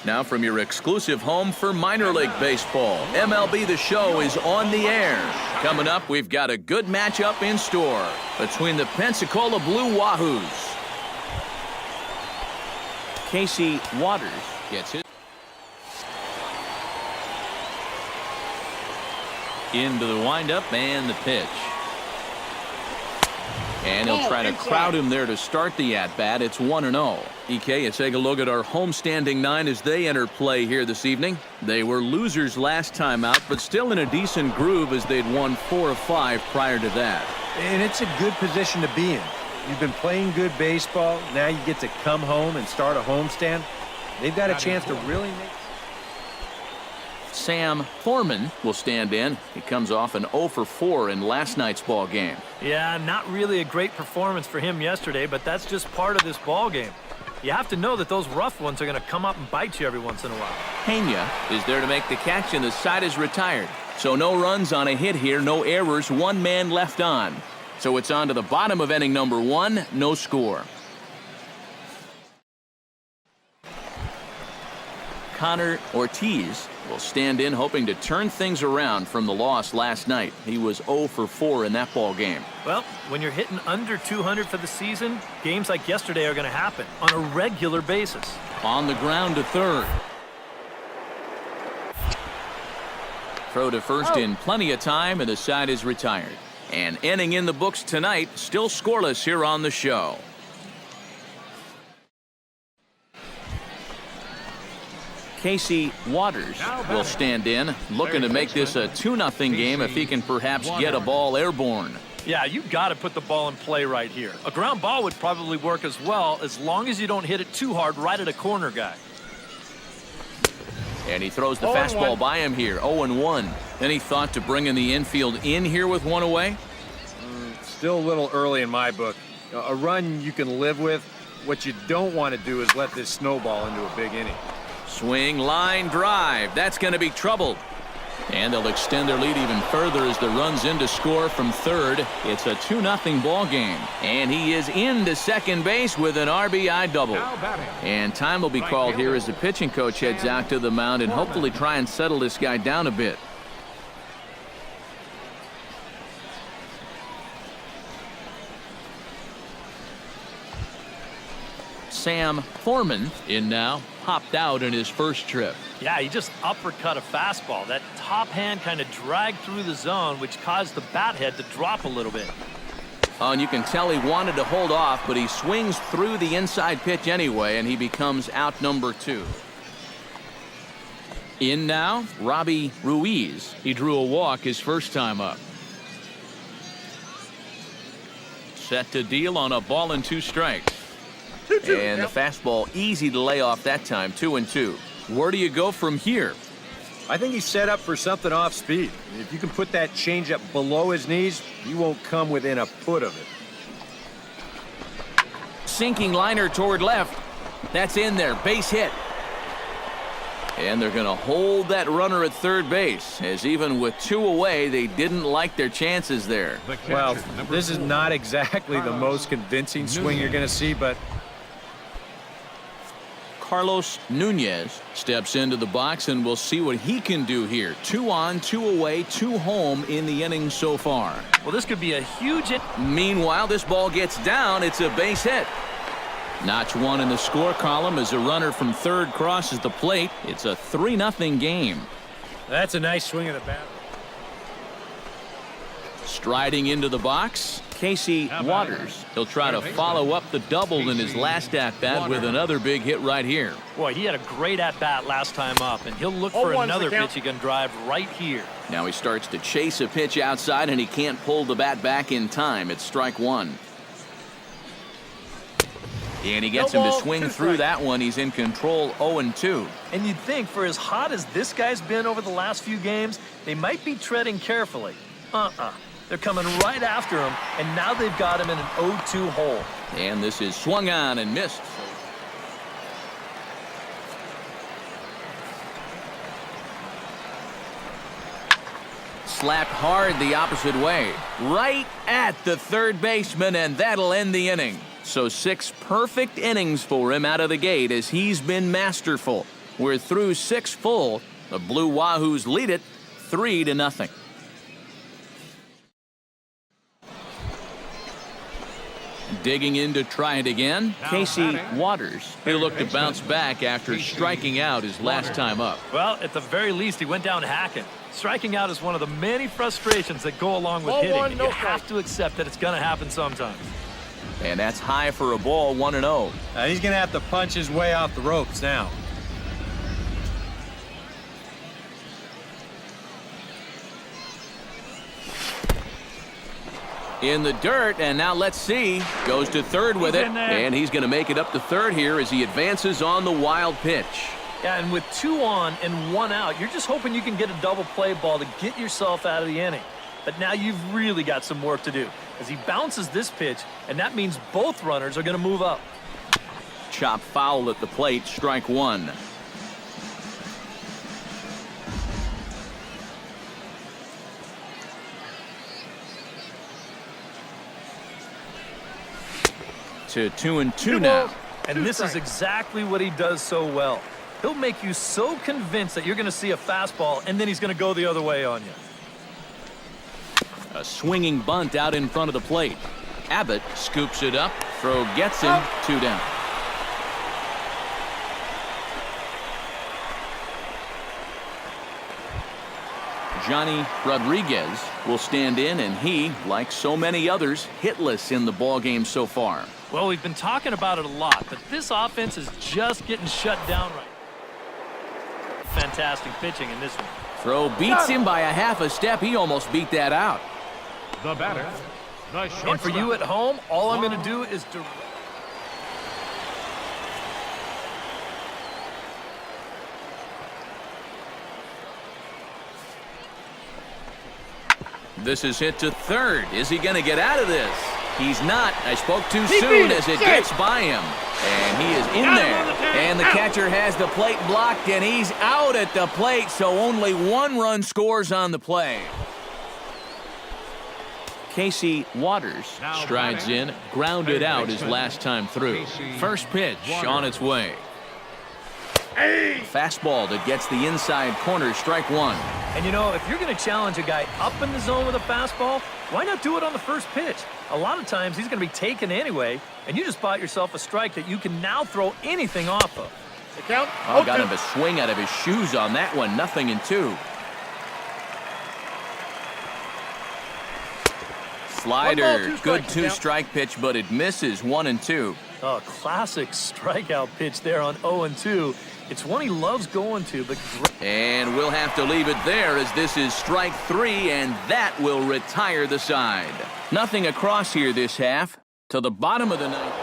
Now from your exclusive home for minor league baseball, MLB The Show is on the air. Coming up, we've got a good matchup in store between the Pensacola Blue Wahoos. Casey Waters gets it. Into the windup and the pitch. And he'll try to crowd him there to start the at-bat. It's 1-0. EK, let's take a look at our homestanding nine as they enter play here this evening. They were losers last time out, but still in a decent groove as they'd won 4 of 5 prior to that. And it's a good position to be in. You've been playing good baseball. Now you get to come home and start a homestand. They've got a chance to really make... Sam Thorman will stand in. He comes off an 0 for 4 in last night's ball game. Yeah, not really a great performance for him yesterday, but that's just part of this ball game. You have to know that those rough ones are going to come up and bite you every once in a while. Pena is there to make the catch, and the side is retired. So no runs on a hit here, no errors, 1 man left on. So it's on to the bottom of inning number 1, no score. Connor Ortiz will stand in, hoping to turn things around from the loss last night. He was 0 for 4 in that ball game. Well, when you're hitting under 200 for the season, games like yesterday are going to happen on a regular basis. On the ground to third. Throw to first in plenty of time, and the side is retired. An inning in the books tonight, still scoreless here on the show. Casey Waters will stand in, looking to make this a 2-0 game if he can perhaps get a ball airborne. Yeah, you got to put the ball in play right here. A ground ball would probably work as well, as long as you don't hit it too hard right at a corner guy. And he throws the fastball by him here, 0-1. Any thought to bringing the infield in here with 1 away? Still a little early in my book. A run you can live with. What you don't want to do is let this snowball into a big inning. Swing, line, drive. That's going to be trouble. And they'll extend their lead even further as the run's in to score from third. It's a 2-0 ball game. And he is into second base with an RBI double. And time will be called here as the pitching coach heads out to the mound and hopefully try and settle this guy down a bit. Sam Thorman in now. Hopped out in his first trip. Yeah, he just uppercut a fastball. That top hand kind of dragged through the zone, which caused the bat head to drop a little bit. Oh, and you can tell he wanted to hold off, but he swings through the inside pitch anyway, and he becomes out number 2. In now, Robbie Ruiz. He drew a walk his first time up. Set to deal on a ball and 2 strikes. And the fastball easy to lay off that time, 2-2. Where do you go from here? I think he's set up for something off speed. If you can put that changeup below his knees, he won't come within a foot of it. Sinking liner toward left. That's in there, base hit. And they're going to hold that runner at third base, as even with 2 away, they didn't like their chances there. Well, this is not exactly the most convincing swing you're going to see, but Carlos Nunez steps into the box, and we'll see what he can do here. 2 on, 2 away, 2 home in the inning so far. Well, this could be a huge hit. Meanwhile, this ball gets down. It's a base hit. Notch 1 in the score column as a runner from third crosses the plate. It's a 3-0 game. that's a nice swing of the bat. Striding into the box, Casey Waters. He'll try to follow up the double in his last at-bat with another big hit right here. Boy, he had a great at-bat last time up, and he'll look for another pitch he can drive right here. Now he starts to chase a pitch outside, and he can't pull the bat back in time. It's strike 1. And he gets him to swing through that one. He's in control, 0-2. And you'd think for as hot as this guy's been over the last few games, they might be treading carefully. They're coming right after him, and now they've got him in an 0-2 hole. And this is swung on and missed. Slapped hard the opposite way, right at the third baseman, and that'll end the inning. So 6 perfect innings for him out of the gate as he's been masterful. We're through 6 full. The Blue Wahoos lead it 3-0. Digging in to try it again, Casey Waters. He'll look to bounce back after striking out his last time up. Well, at the very least, he went down hacking. Striking out is one of the many frustrations that go along with hitting. And you have to accept that it's going to happen sometimes. And that's high for a ball, 1-0. He's going to have to punch his way off the ropes now. In the dirt, and now let's see. Goes to third with it, and he's going to make it up to third here as he advances on the wild pitch. Yeah, and with 2 on and 1 out, you're just hoping you can get a double play ball to get yourself out of the inning. But now you've really got some work to do as he bounces this pitch, and that means both runners are going to move up. Chop foul at the plate, strike 1. To 2-2 now. And this is exactly what he does so well. He'll make you so convinced that you're going to see a fastball, and then he's going to go the other way on you. A swinging bunt out in front of the plate. Abbott scoops it up. Throw gets him. 2 down. Johnny Rodriguez will stand in, and he, like so many others, hitless in the ballgame so far. Well, we've been talking about it a lot, but this offense is just getting shut down right now. Fantastic pitching in this one. Throw beats him by a half a step. He almost beat that out. The batter, the shortstop. And for you at home, all I'm going to do is This is hit to third. Is he going to get out of this? He's not. I spoke too soon as it gets by him. And he is in there. And the catcher has the plate blocked, and he's out at the plate, so only 1 run scores on the play. Casey Waters strides in, grounded out his last time through. First pitch on its way. Fastball that gets the inside corner, strike 1. And you know, if you're going to challenge a guy up in the zone with a fastball, why not do it on the first pitch? A lot of times he's going to be taken anyway, and you just bought yourself a strike that you can now throw anything off of. The count. Oh, got him a swing out of his shoes on that one. 0-2. Slider, good 2-strike pitch, but it misses. 1-2. Oh, classic strikeout pitch there on 0-2. It's one he loves going to, but... And we'll have to leave it there as this is strike 3, and that will retire the side. Nothing across here this half. To the bottom of the ninth.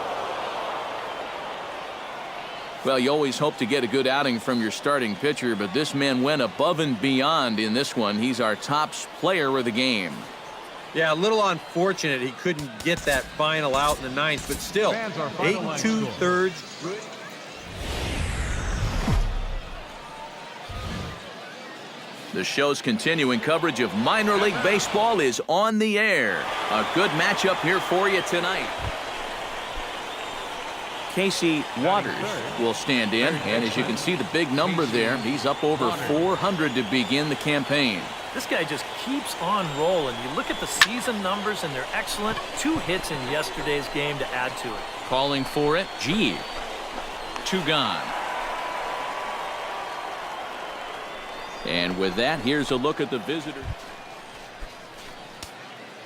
Well, you always hope to get a good outing from your starting pitcher, but this man went above and beyond in this one. He's our top player of the game. Yeah, a little unfortunate he couldn't get that final out in the ninth, but still, 8 2/3. The show's continuing coverage of minor league baseball is on the air. A good matchup here for you tonight. Casey Waters will stand in, and as you can see the big number there, he's up over 400 to begin the campaign. This guy just keeps on rolling. You look at the season numbers, and they're excellent. 2 hits in yesterday's game to add to it. Calling for it, G. 2 gone. And with that, here's a look at the visitor.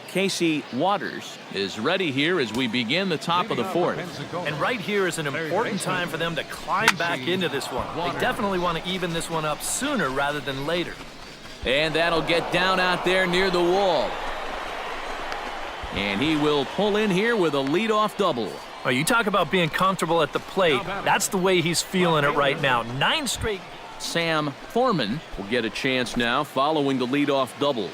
Casey Waters is ready here as we begin the top of the 4th. And right here is an important time for them to climb back into this one. They definitely want to even this one up sooner rather than later. And that'll get down out there near the wall. And he will pull in here with a leadoff double. Oh, you talk about being comfortable at the plate. That's the way he's feeling it right now. 9 straight. Sam Foreman will get a chance now following the leadoff double.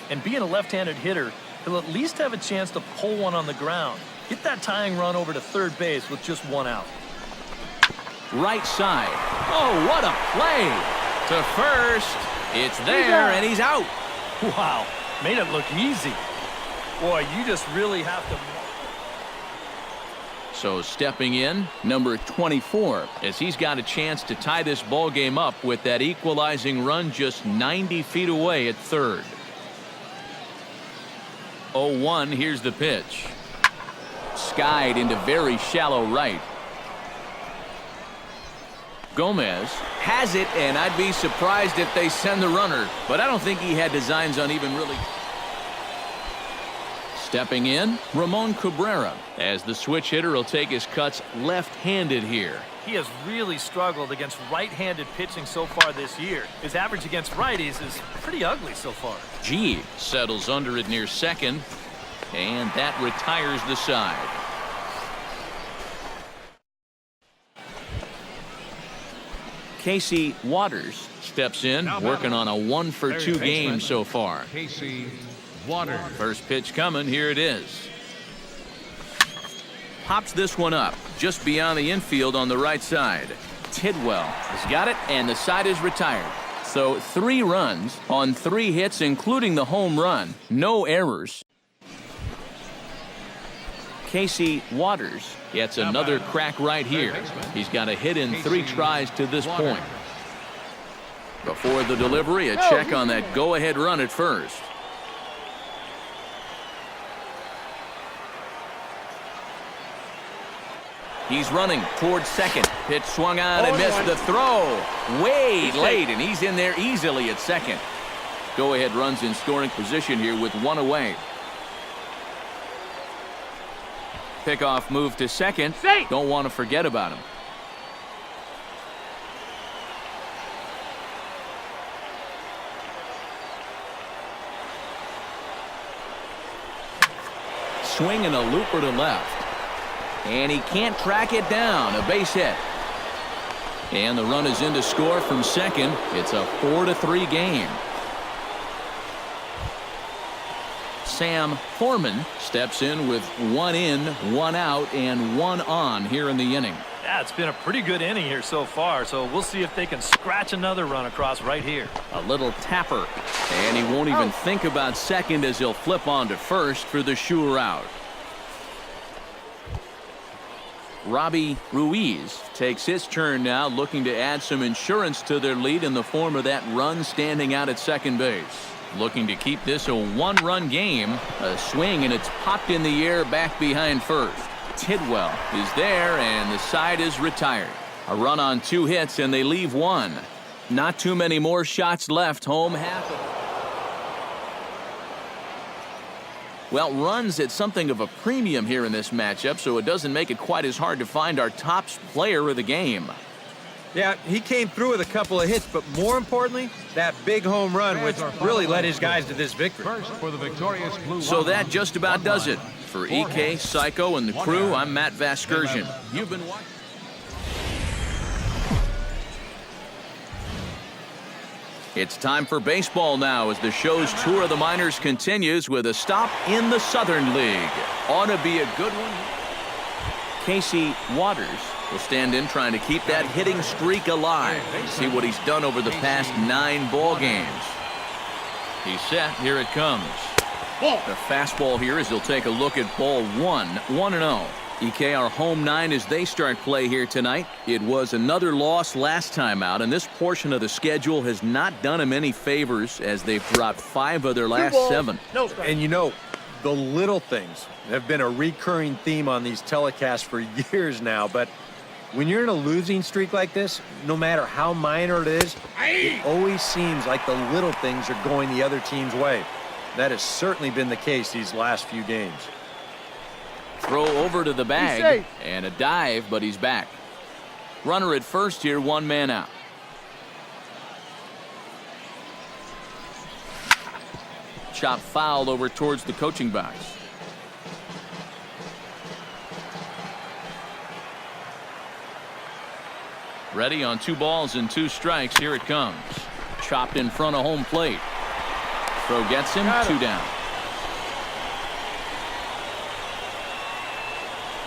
And being a left-handed hitter, he'll at least have a chance to pull one on the ground. Get that tying run over to third base with just 1 out. Right side. Oh, what a play. To first. It's there, and he's out. Wow, made it look easy. Boy, you just really have to... So stepping in, number 24, as he's got a chance to tie this ball game up with that equalizing run just 90 feet away at third. 0-1, here's the pitch. Skied into very shallow right. Gomez has it, and I'd be surprised if they send the runner, but I don't think he had designs on even really. Stepping in, Ramon Cabrera, as the switch hitter will take his cuts left-handed here. He has really struggled against right-handed pitching so far this year. His average against righties is pretty ugly so far. G settles under it near second, and that retires the side. Casey Waters steps in, working on a 1-for-2 game so far. Casey Waters. First pitch coming, here it is. Pops this one up just beyond the infield on the right side. Tidwell has got it, and the side is retired. So 3 runs on 3 hits, including the home run. No errors. Casey Waters gets another crack right here. He's got a hit in 3 tries to this point. Before the delivery, a check on that go-ahead run at first. He's running towards second. Pitch swung on and missed the throw. Way late, and he's in there easily at second. Go-ahead runs in scoring position here with 1 away. Pickoff move to second. Don't want to forget about him. Swinging a looper to left. And he can't track it down. A base hit. And the run is in to score from second. It's a 4-3 game. Sam Foreman steps in with 1 in, 1 out, and 1 on here in the inning. Yeah, it's been a pretty good inning here so far, so we'll see if they can scratch another run across right here. A little tapper, and he won't even think about second as he'll flip on to first for the sure out. Robbie Ruiz takes his turn now, looking to add some insurance to their lead in the form of that run standing out at second base. Looking to keep this a 1-run game. A swing, and it's popped in the air back behind first. Tidwell is there, and the side is retired. A run on 2 hits, and they leave 1. Not too many more shots left. Home half. Well, runs at something of a premium here in this matchup, so it doesn't make it quite as hard to find our top player of the game. Yeah, he came through with a couple of hits, but more importantly, that big home run, which really led his guys to this victory. First for the victorious Blue So that Lions, just about does it. For EK, Psycho, and the crew, I'm Matt Vasgersian. You've been watching. It's time for baseball now as the show's tour of the minors continues with a stop in the Southern League. Ought to be a good one. Casey Waters will stand in trying to keep that hitting streak alive. See what he's done over the past 9 ball games. He's set. Here it comes. The fastball here as he'll take a look at ball 1, 1-0. EK, our home 9 as they start play here tonight. It was another loss last time out, and this portion of the schedule has not done them any favors as they've dropped 5 of their last 7. And you know, the little things have been a recurring theme on these telecasts for years now, but when you're in a losing streak like this, no matter how minor it is, it always seems like the little things are going the other team's way. That has certainly been the case these last few games. Throw over to the bag and a dive, but he's back. Runner at first here, 1 man out. Chop foul over towards the coaching box. Ready on 2 balls and 2 strikes. Here it comes. Chopped in front of home plate. Throw gets him, 2 down.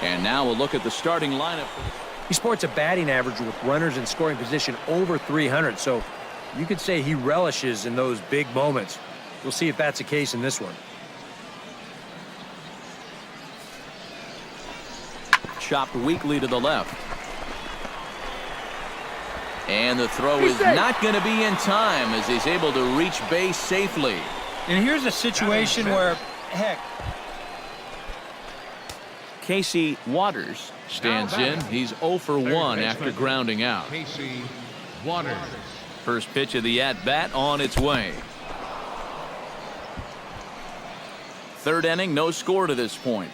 And now we'll look at the starting lineup. He sports a batting average with runners in scoring position over 300, so you could say he relishes in those big moments. We'll see if that's the case in this one. chopped weakly to the left. And the throw is not going to be in time as he's able to reach base safely. And here's a situation where, heck, Casey Waters stands in. He's 0 for 1 after grounding out. Casey Waters. First pitch of the at-bat on its way. Third inning, no score to this point.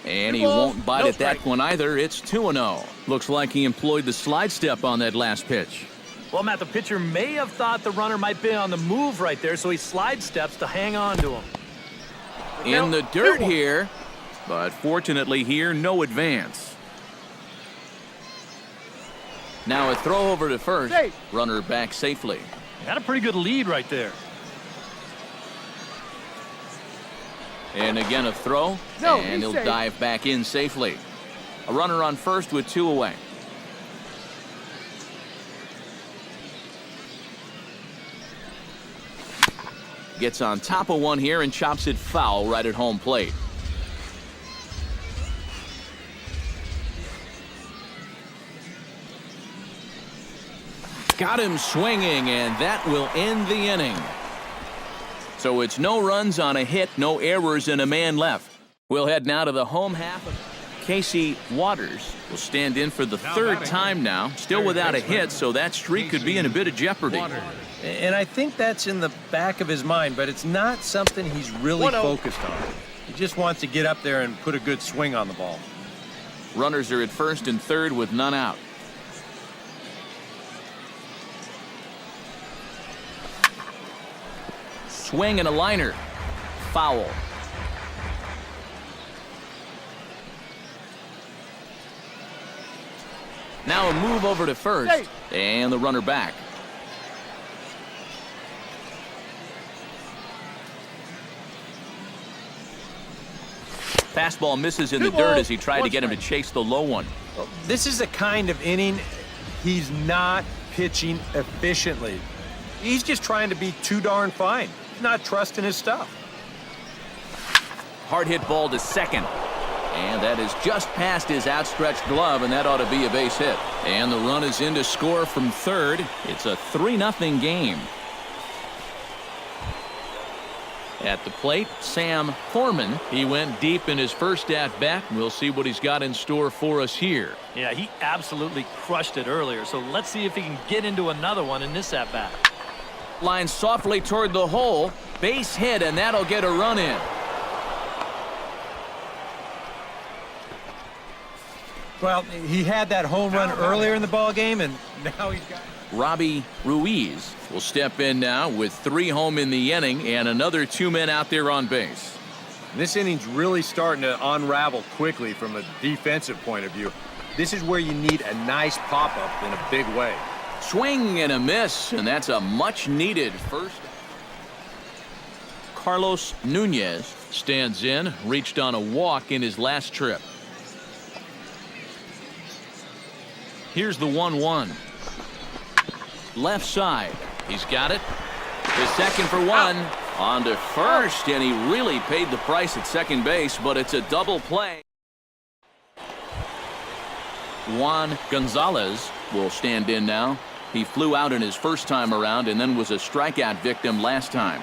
And he won't bite at that one either. It's 2-0. Looks like he employed the slide step on that last pitch. Well, Matt, the pitcher may have thought the runner might be on the move right there, so he slide steps to hang on to him. In the dirt here, but fortunately here, no advance. Now a throw over to first. Runner back safely. Got a pretty good lead right there. And again a throw, and he'll dive back in safely. A runner on first with 2 away. Gets on top of one here and chops it foul right at home plate. Got him swinging, and that will end the inning. So it's no runs on a hit, no errors, and a man left. We'll head now to the home half. Casey Waters will stand in for the third time now, still without a hit, so that streak could be in a bit of jeopardy. and I think that's in the back of his mind, but it's not something he's really focused on. He just wants to get up there and put a good swing on the ball. Runners are at first and third with none out. Swing and a liner. Foul. Now a move over to first. And the runner back. Fastball misses in the dirt as he tried to get him to chase the low one. This is the kind of inning he's not pitching efficiently. He's just trying to be too darn fine. Not trusting his stuff. Hard hit ball to second. And that is just past his outstretched glove, and that ought to be a base hit. And the run is in to score from third. It's a 3-0 game. At the plate, Sam Foreman. He went deep in his first at-bat. We'll see what he's got in store for us here. Yeah, he absolutely crushed it earlier, so let's see if he can get into another one in this at-bat. Line softly toward the hole. Base hit, and that'll get a run in. Well, he had that home run earlier in the ball game, and now he's got... Robbie Ruiz will step in now with 3 home in the inning and another 2 men out there on base. This inning's really starting to unravel quickly from a defensive point of view. This is where you need a nice pop-up in a big way. Swing and a miss, and that's a much-needed first. Carlos Nunez stands in, reached on a walk in his last trip. Here's the 1-1. Left side. He's got it. The second for one. On to first, and he really paid the price at second base, but it's a double play. Juan Gonzalez will stand in now. He flew out in his first time around and then was a strikeout victim last time.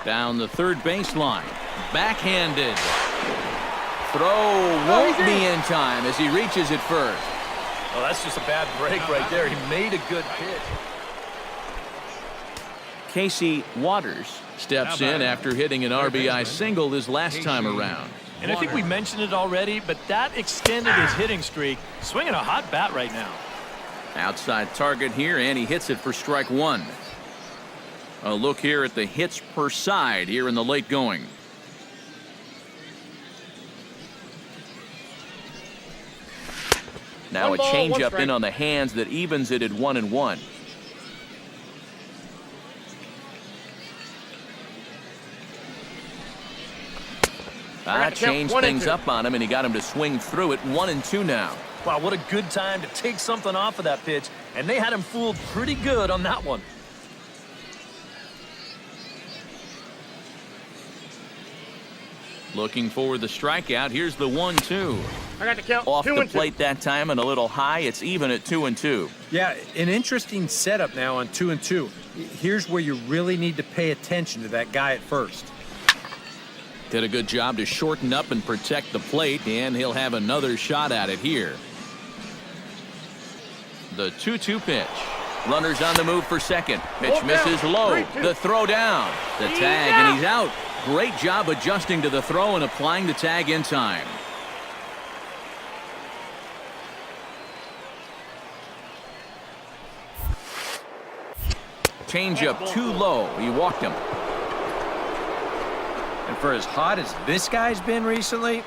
Down the third baseline. Backhanded. Throw won't be in time as he reaches it first. Oh, that's just a bad break right there. He made a good pitch. Casey Waters steps in after hitting an RBI single his last time around. And I think we mentioned it already, but that extended his hitting streak. Swinging a hot bat right now. Outside target here, and he hits it for strike one. A look here at the hits per side here in the late going. Now a changeup in on the hands that evens it at 1-1. Changed things up on him, and he got him to swing through it. 1-2 now. Wow, what a good time to take something off of that pitch, and they had him fooled pretty good on that one. Looking for the strikeout. Here's the 1-2. I got the count. Off 2 the and 2. plate that time and a little high. It's even at 2-2. Yeah, an interesting setup now on 2-2. Here's where you really need to pay attention to that guy at first. Did a good job to shorten up and protect the plate, and he'll have another shot at it here. The 2-2 pitch. Runners on the move for second. Pitch misses low. The throw down. The tag, and he's out. Great job adjusting to the throw and applying the tag in time. Changeup too low. He walked him. And for as hot as this guy's been recently,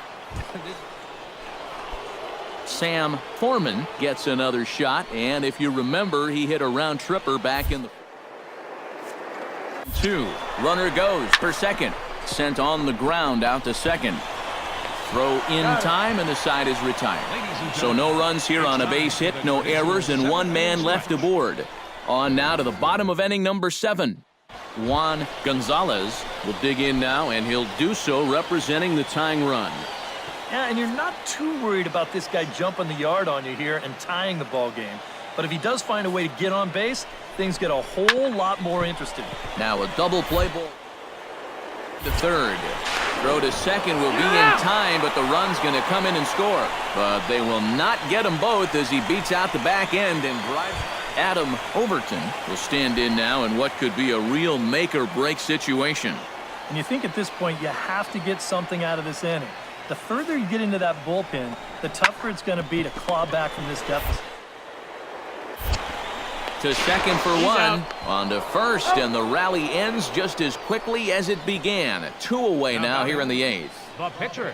Sam Foreman gets another shot, and if you remember, he hit a round tripper back in the 2. Runner goes for second. Sent on the ground out to second. Throw in time, and the side is retired. So no runs here on a base hit, no errors, and one man left aboard. On now to the bottom of inning number 7. Juan Gonzalez will dig in now, and he'll do so representing the tying run. Yeah, and you're not too worried about this guy jumping the yard on you here and tying the ball game. But if he does find a way to get on base, things get a whole lot more interesting. Now a double play ball to third. Throw to second will be in time, but the run's going to come in and score. But they will not get them both as he beats out the back end and drives. Adam Overton will stand in now in what could be a real make-or-break situation. And you think at this point you have to get something out of this inning. The further you get into that bullpen, the tougher it's going to be to claw back from this deficit. To second for one. On to first, and the rally ends just as quickly as it began. 2 away now here in the 8th. The pitcher.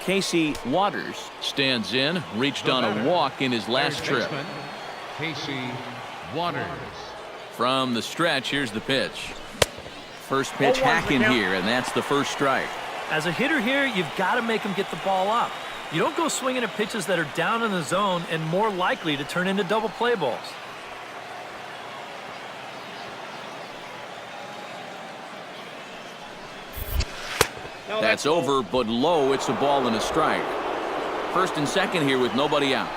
Casey Waters stands in, reached on a walk in his last trip. Casey Waters. From the stretch, here's the pitch. First pitch hacking here, and that's the first strike. As a hitter here, you've got to make him get the ball up. You don't go swinging at pitches that are down in the zone and more likely to turn into double play balls. That's over, but low. It's a ball and a strike. First and second here with nobody out.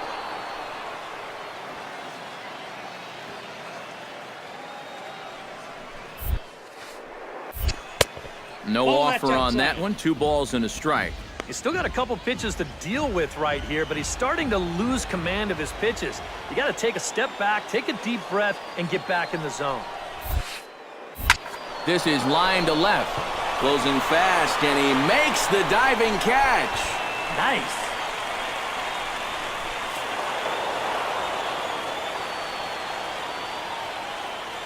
No offer on that one. 2 balls and a strike. He's still got a couple pitches to deal with right here, but he's starting to lose command of his pitches. You got to take a step back, take a deep breath, and get back in the zone. This is line to left. Closing fast, and he makes the diving catch. Nice.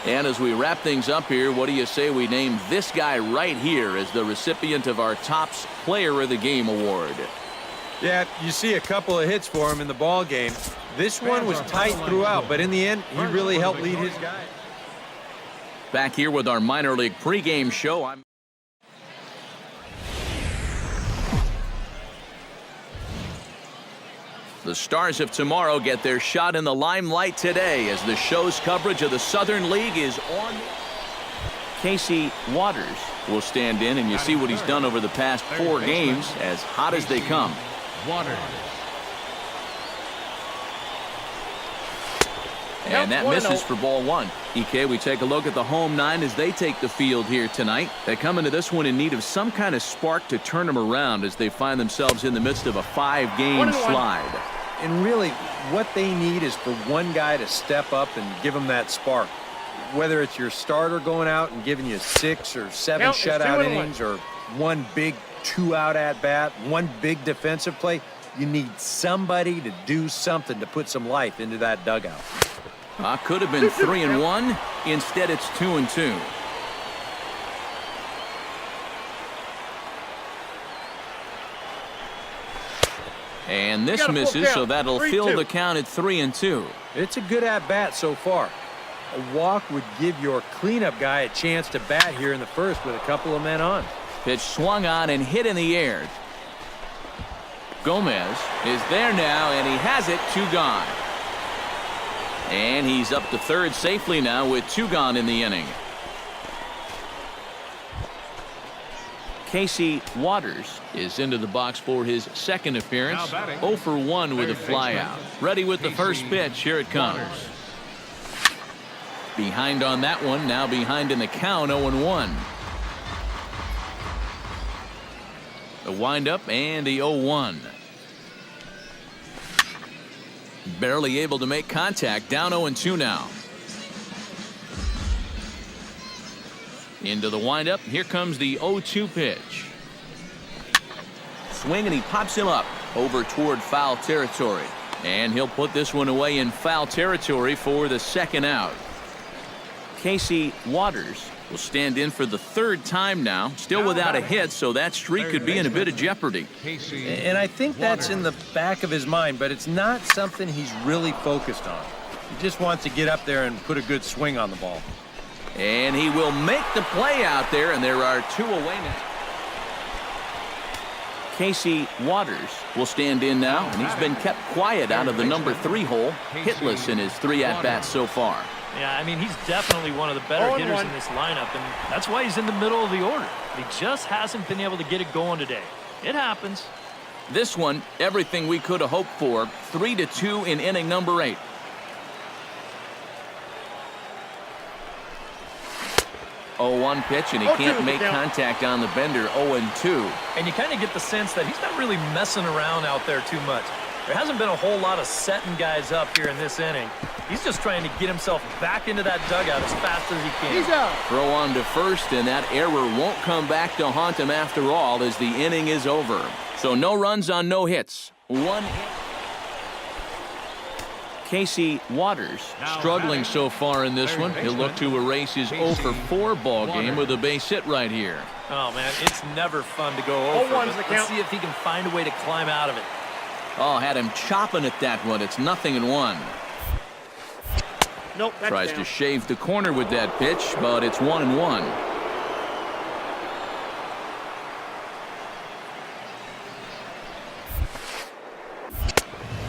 And as we wrap things up here, what do you say we name this guy right here as the recipient of our Topps Player of the Game award? yeah, you see a couple of hits for him in the ball game. This one was tight throughout, but in the end, he really helped lead his guy. Back here with our minor league pregame show. The Stars of tomorrow get their shot in the limelight today as the show's coverage of the Southern League is on. Casey Waters will stand in, and you see what he's done over the past 4 games, as hot as they come. Waters. And that misses for ball 1. EK, we take a look at the home 9 as they take the field here tonight. They come into this one in need of some kind of spark to turn them around as they find themselves in the midst of a 5-game slide. And really, what they need is for one guy to step up and give them that spark. Whether it's your starter going out and giving you 6 or 7 shutout innings, or one big 2-out at-bat, one big defensive play, you need somebody to do something to put some life into that dugout. Could have been 3-1. Instead, it's 2-2. And this misses, so that'll fill the count at 3-2. It's a good at-bat so far. A walk would give your cleanup guy a chance to bat here in the first with a couple of men on. Pitch swung on and hit in the air. Gomez is there now, and he has it. 2 gone. And he's up to third safely now with 2 gone in the inning. Casey Waters is into the box for his second appearance. Now batting, 0 for 1 with a third flyout. baseman, Ready with the Casey first pitch. Here it comes. Waters. Behind on that one. Now behind in the count. 0-1. The windup and the 0-1. Barely able to make contact. Down 0-2 now. Into the windup. Here comes the 0-2 pitch. Swing, and he pops him up over toward foul territory. And he'll put this one away in foul territory for the second out. Casey Waters will stand in for the third time now. Still without a hit, so that streak could be in a bit of jeopardy. Casey And I think that's in the Waters. back of his mind, but it's not something he's really focused on. He just wants to get up there and put a good swing on the ball. And he will make the play out there, and there are 2 away now. Casey Waters will stand in now, and he's been kept quiet out of the number 3 hole, hitless in his 3 at-bats so far. Yeah, I mean, he's definitely one of the better hitters in this lineup, and that's why he's in the middle of the order. He just hasn't been able to get it going today. It happens. This one, everything we could have hoped for. 3-2 in inning number 8. Oh, 1 pitch, and he can't make contact on the bender. 0-2. And you kind of get the sense that he's not really messing around out there too much. There hasn't been a whole lot of setting guys up here in this inning. He's just trying to get himself back into that dugout as fast as he can. He's out. Throw on to first, and that error won't come back to haunt him after all as the inning is over. So no runs on no hits. 1 hit. Casey Waters struggling so far in this one. He'll look to erase his 0 for 4 ball game with a base hit right here. Oh, man, it's never fun to go over. Let's see if he can find a way to climb out of it. Oh, had him chopping at that one. It's 0-1. Nope, that's Tries down. to shave the corner with that pitch, but it's 1-1.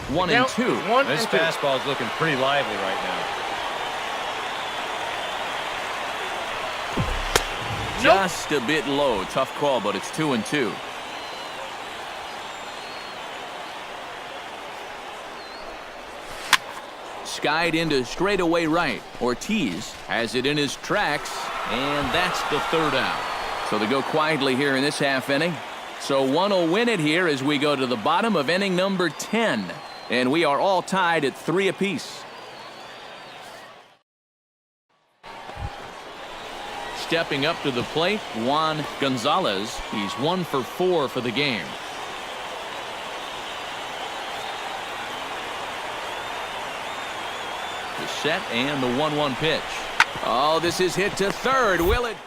One and two. This fastball is looking pretty lively right now. Just a bit low. Tough call, but it's 2-2. Skied into straightaway right. Ortiz has it in his tracks, and that's the third out. So they go quietly here in this half inning. So one will win it here as we go to the bottom of inning number 10. And we are all tied at 3 apiece. Stepping up to the plate, Juan Gonzalez. He's 1 for 4 for the game. The set and the 1-1 pitch. Oh, this is hit to third. Will it?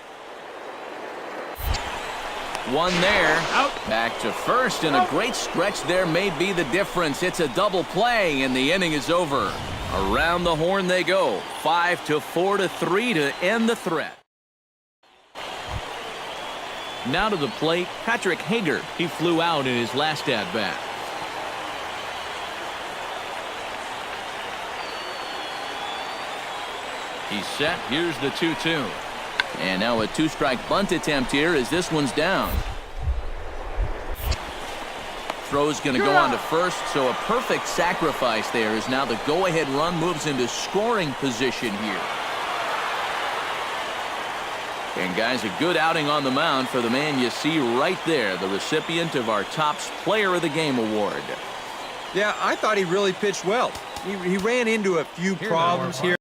One there. Out. Back to first, and a great stretch there may be the difference. It's a double play, and the inning is over. Around the horn they go. 5-4-3 to end the threat. Now to the plate, Patrick Hager. He flew out in his last at-bat. He's set. Here's the 2-2. And now a 2-strike bunt attempt here as this one's down. Throw's going to go on to first, so a perfect sacrifice there as now the go-ahead run moves into scoring position here. And guys, a good outing on the mound for the man you see right there, the recipient of our Topps Player of the Game award. Yeah, I thought he really pitched well. He ran into a few problems here.